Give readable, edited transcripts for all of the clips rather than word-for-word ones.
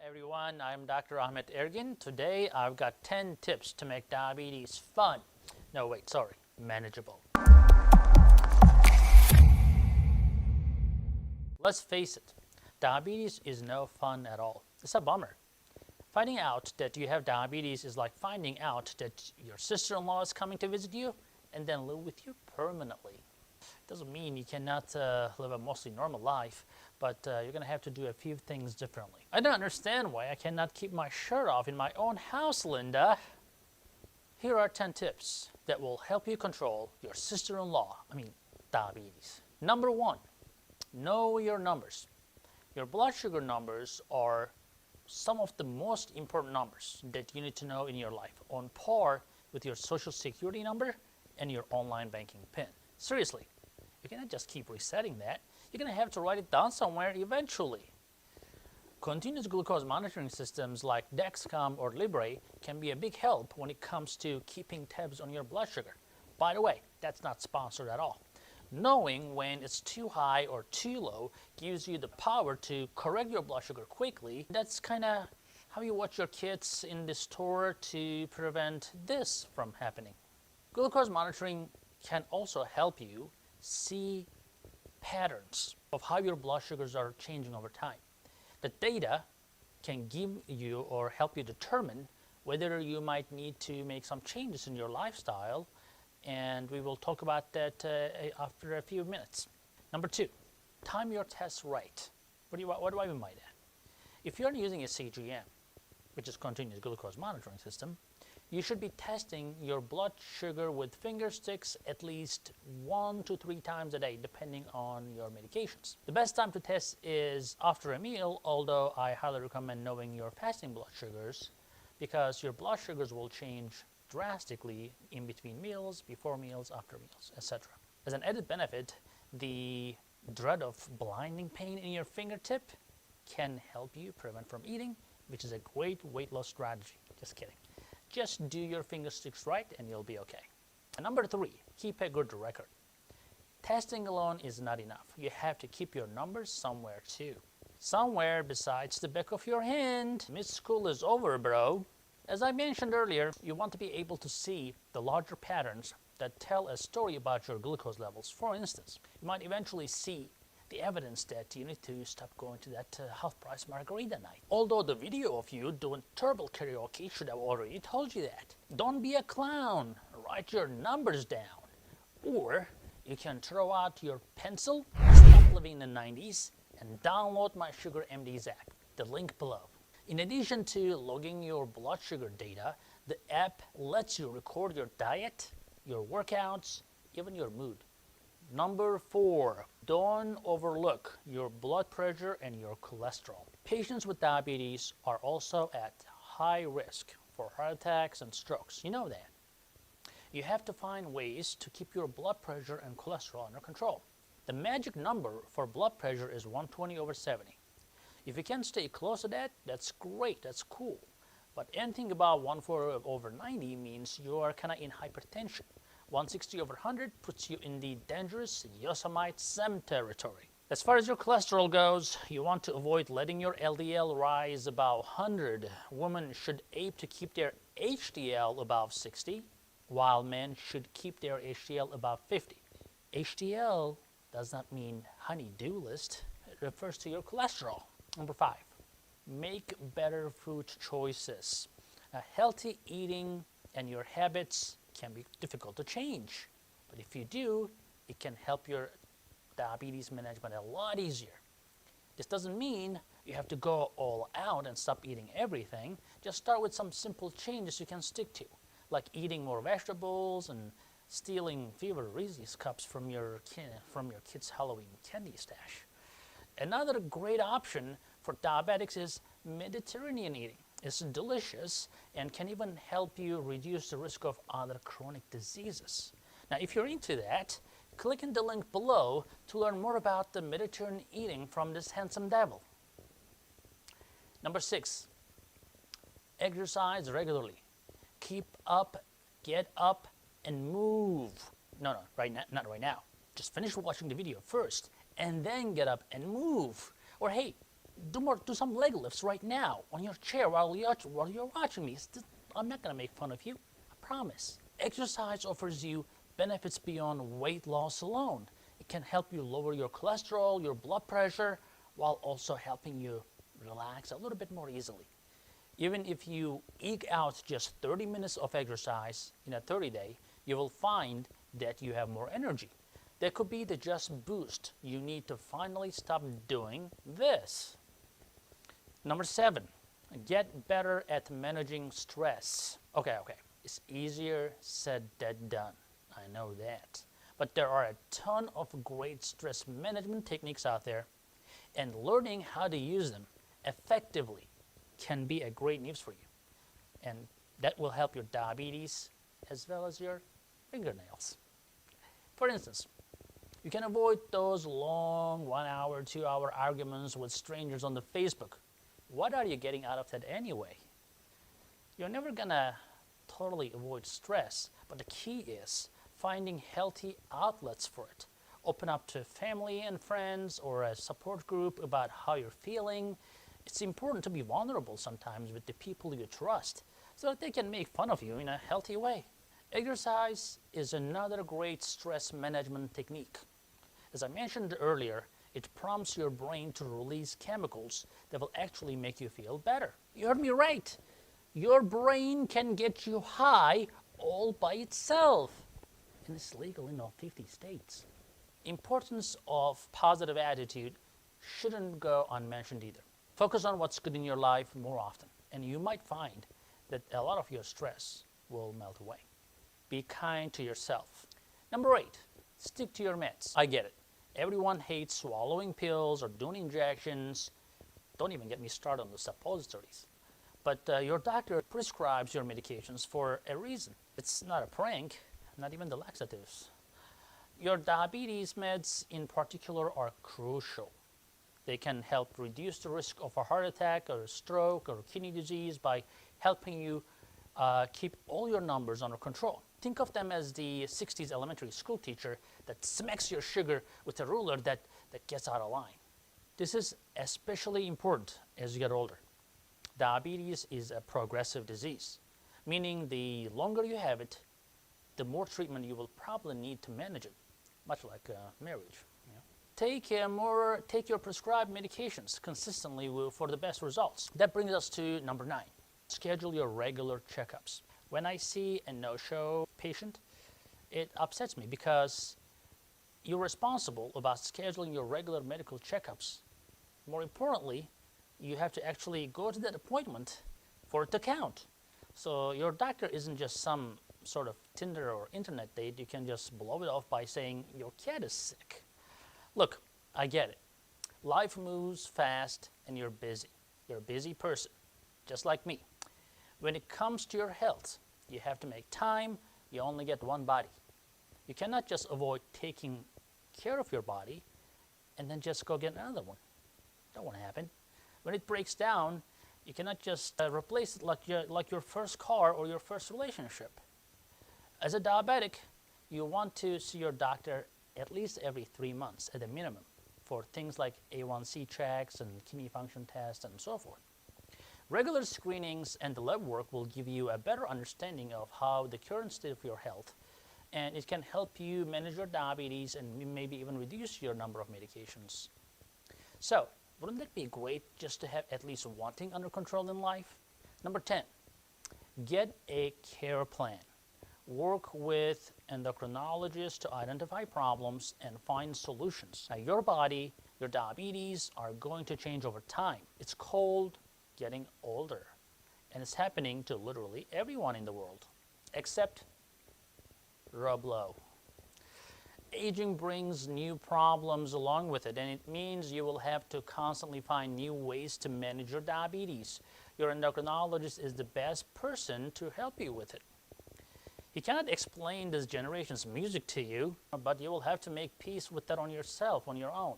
everyone, I'm Dr. Ahmet Ergin. Today I've got 10 tips to make diabetes fun. No, wait, sorry, manageable. Let's face it, diabetes is no fun at all. It's a bummer. Finding out that you have diabetes is like finding out that your sister-in-law is coming to visit you and then live with you permanently. Doesn't mean you cannot live a mostly normal life, but you're going to have to do a few things differently. I don't understand why I cannot keep my shirt off in my own house, Linda. Here are 10 tips that will help you control your diabetes. Number 1, know your numbers. Your blood sugar numbers are some of the most important numbers that you need to know in your life, on par with your social security number and your online banking PIN. Seriously. You cannot just keep resetting that. You're going to have to write it down somewhere eventually. Continuous glucose monitoring systems like Dexcom or Libre can be a big help when it comes to keeping tabs on your blood sugar. By the way, that's not sponsored at all. Knowing when it's too high or too low gives you the power to correct your blood sugar quickly. That's kind of how you watch your kids in the store to prevent this from happening. Glucose monitoring can also help you see patterns of how your blood sugars are changing over time. The data can give you or help you determine whether you might need to make some changes in your lifestyle, and we will talk about that after a few minutes. Number 2, time your tests right. What do I mean by that? If you're using a CGM, which is continuous glucose monitoring system, you should be testing your blood sugar with finger sticks at least 1 to 3 times a day, depending on your medications. The best time to test is after a meal, although I highly recommend knowing your fasting blood sugars because your blood sugars will change drastically in between meals, before meals, after meals, etc. As an added benefit, the dread of blinding pain in your fingertip can help you prevent from eating, which is a great weight loss strategy. Just kidding. Just do your finger sticks right and you'll be okay. And number 3, keep a good record. Testing alone is not enough. You have to keep your numbers somewhere too. Somewhere besides the back of your hand. Mid-school is over, bro. As I mentioned earlier, you want to be able to see the larger patterns that tell a story about your glucose levels. For instance, you might eventually see the evidence that you need to stop going to that half-price margarita night. Although the video of you doing turbo karaoke should have already told you that. Don't be a clown. Write your numbers down. Or you can throw out your pencil, stop living in the 90s, and download my Sugar MDs app, the link below. In addition to logging your blood sugar data, the app lets you record your diet, your workouts, even your mood. Number 4, don't overlook your blood pressure and your cholesterol. Patients with diabetes are also at high risk for heart attacks and strokes. You know that. You have to find ways to keep your blood pressure and cholesterol under control. The magic number for blood pressure is 120/70. If you can stay close to that, that's great, that's cool. But anything above 140/90 means you are kind of in hypertension. 160/100 puts you in the dangerous Yosemite Sam territory. As far as your cholesterol goes, you want to avoid letting your LDL rise above 100. Women should aim to keep their HDL above 60, while men should keep their HDL above 50. HDL does not mean honey-do list. It refers to your cholesterol. Number 5, make better food choices. Healthy eating and your habits can be difficult to change, but if you do, it can help your diabetes management a lot easier. This doesn't mean you have to go all out and stop eating everything. Just start with some simple changes you can stick to, like eating more vegetables and stealing fewer Reese's cups from your kid's Halloween candy stash. Another great option for diabetics is Mediterranean eating. It's delicious and can even help you reduce the risk of other chronic diseases. Now, if you're into that, click in the link below to learn more about the Mediterranean eating from this handsome devil. Number 6, exercise regularly. Keep up, get up, and move. No, not right now. Just finish watching the video first, and then get up and move. Or hey, Do some leg lifts right now on your chair while you're watching me. I'm not going to make fun of you. I promise. Exercise offers you benefits beyond weight loss alone. It can help you lower your cholesterol, your blood pressure, while also helping you relax a little bit more easily. Even if you eke out just 30 minutes of exercise in a 30-day, you will find that you have more energy. That could be the just boost you need to finally stop doing this. Number 7, get better at managing stress. Okay. It's easier said than done. I know that. But there are a ton of great stress management techniques out there, and learning how to use them effectively can be a great news for you. And that will help your diabetes as well as your fingernails. For instance, you can avoid those long 1 hour, 2 hour arguments with strangers on the Facebook. What are you getting out of that anyway? You're never gonna totally avoid stress, but the key is finding healthy outlets for it. Open up to family and friends or a support group about how you're feeling. It's important to be vulnerable sometimes with the people you trust so that they can make fun of you in a healthy way. Exercise is another great stress management technique. As I mentioned earlier, it prompts your brain to release chemicals that will actually make you feel better. You heard me right. Your brain can get you high all by itself. And it's legal in all 50 states. Importance of positive attitude shouldn't go unmentioned either. Focus on what's good in your life more often, and you might find that a lot of your stress will melt away. Be kind to yourself. Number 8, stick to your meds. I get it. Everyone hates swallowing pills or doing injections. Don't even get me started on the suppositories. But your doctor prescribes your medications for a reason. It's not a prank, not even the laxatives. Your diabetes meds in particular are crucial. They can help reduce the risk of a heart attack or a stroke or kidney disease by helping you keep all your numbers under control. Think of them as the 60s elementary school teacher that smacks your sugar with a ruler that gets out of line. This is especially important as you get older. Diabetes is a progressive disease, meaning the longer you have it, the more treatment you will probably need to manage it, much like marriage. Take your prescribed medications consistently for the best results. That brings us to number 9. Schedule your regular checkups. When I see a no-show patient, it upsets me because you're responsible about scheduling your regular medical checkups. More importantly, you have to actually go to that appointment for it to count. So your doctor isn't just some sort of Tinder or internet date you can just blow it off by saying your cat is sick. Look, I get it. Life moves fast and you're busy. You're a busy person, just like me. When it comes to your health, you have to make time. You only get one body. You cannot just avoid taking care of your body and then just go get another one. That won't happen. When it breaks down, you cannot just replace it like your first car or your first relationship. As a diabetic, you want to see your doctor at least every 3 months at a minimum for things like A1C checks and kidney function tests and so forth. Regular screenings and the lab work will give you a better understanding of how the current state of your health, and it can help you manage your diabetes and maybe even reduce your number of medications. So, wouldn't that be great just to have at least one thing under control in life? Number 10, get a care plan. Work with endocrinologists to identify problems and find solutions. Now, your body, your diabetes are going to change over time. It's called getting older, and it's happening to literally everyone in the world, except Rob Lowe. Aging brings new problems along with it, and it means you will have to constantly find new ways to manage your diabetes. Your endocrinologist is the best person to help you with it. He cannot explain this generation's music to you, but you will have to make peace with that on yourself, on your own.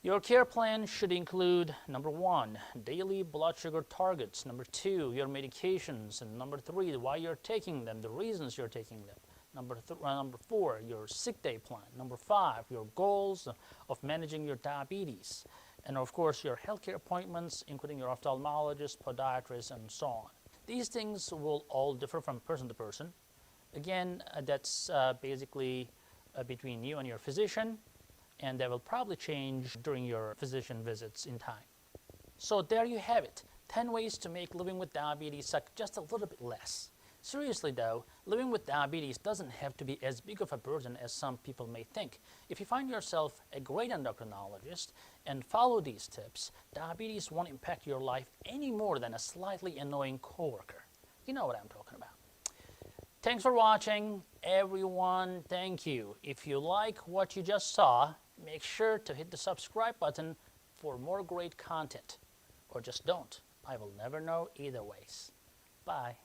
Your care plan should include, number 1, daily blood sugar targets, number 2, your medications, and number 3, why you're taking them, the reasons you're taking them. Number 4, your sick day plan. Number 5, your goals of managing your diabetes. And of course, your healthcare appointments, including your ophthalmologist, podiatrist, and so on. These things will all differ from person to person. Again, that's basically between you and your physician, and that will probably change during your physician visits in time. So there you have it, 10 ways to make living with diabetes suck just a little bit less. Seriously though, living with diabetes doesn't have to be as big of a burden as some people may think. If you find yourself a great endocrinologist and follow these tips, diabetes won't impact your life any more than a slightly annoying coworker. You know what I'm talking about. Thanks for watching, everyone. Thank you. If you like what you just saw, make sure to hit the subscribe button for more great content. Or just don't. I will never know either ways. Bye.